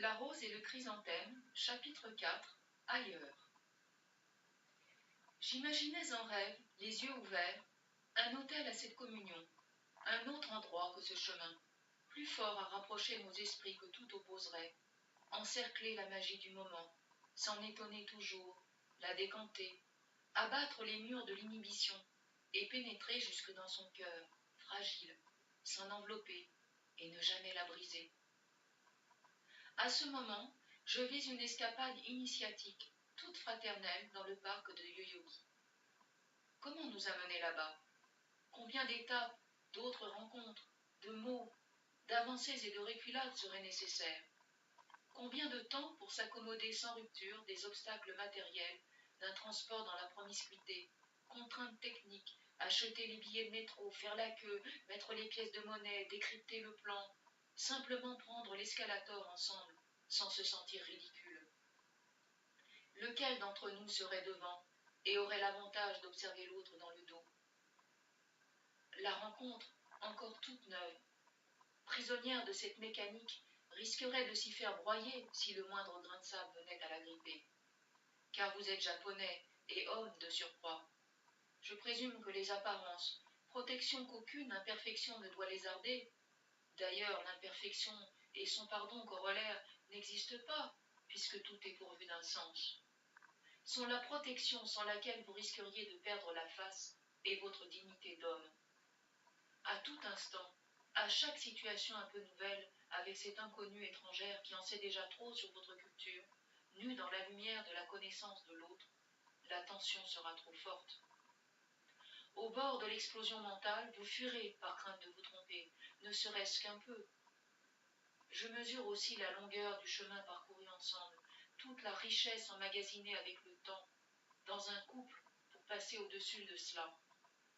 La rose et le chrysanthème, chapitre 4, ailleurs. J'imaginais en rêve, les yeux ouverts, un autel à cette communion, un autre endroit que ce chemin, plus fort à rapprocher nos esprits que tout opposerait, encercler la magie du moment, s'en étonner toujours, la décanter, abattre les murs de l'inhibition et pénétrer jusque dans son cœur, fragile, s'en envelopper et ne jamais la briser. À ce moment, je vis une escapade initiatique, toute fraternelle, dans le parc de Yoyogi. Comment nous amener là-bas? Combien d'étapes, d'autres rencontres, de mots, d'avancées et de reculades seraient nécessaires? Combien de temps pour s'accommoder sans rupture des obstacles matériels, d'un transport dans la promiscuité, contraintes techniques, acheter les billets de métro, faire la queue, mettre les pièces de monnaie, décrypter le plan, simplement prendre l'escalator ensemble, sans se sentir ridicule. Lequel d'entre nous serait devant et aurait l'avantage d'observer l'autre dans le dos? La rencontre, encore toute neuve, prisonnière de cette mécanique, risquerait de s'y faire broyer si le moindre grain de sable venait à la gripper. Car vous êtes japonais et homme de surcroît. Je présume que les apparences, protection qu'aucune imperfection ne doit lézarder, d'ailleurs l'imperfection et son pardon corollaire n'existent pas, puisque tout est pourvu d'un sens, sont la protection sans laquelle vous risqueriez de perdre la face et votre dignité d'homme. À tout instant, à chaque situation un peu nouvelle, avec cette inconnue étrangère qui en sait déjà trop sur votre culture, nue dans la lumière de la connaissance de l'autre, la tension sera trop forte. Au bord de l'explosion mentale, vous fuirez par crainte de vous tromper, ne serait-ce qu'un peu. Je mesure aussi la longueur du chemin parcouru ensemble, toute la richesse emmagasinée avec le temps, dans un couple pour passer au-dessus de cela,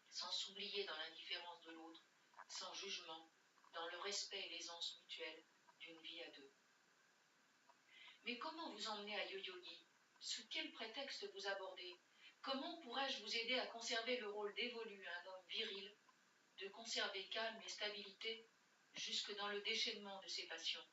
sans s'oublier dans l'indifférence de l'autre, sans jugement, dans le respect et l'aisance mutuelle d'une vie à deux. Mais comment vous emmener à Yoyogi? Sous quel prétexte vous aborder? Comment pourrais-je vous aider à conserver le rôle dévolu à un homme viril, de conserver calme et stabilité jusque dans le déchaînement de ses passions?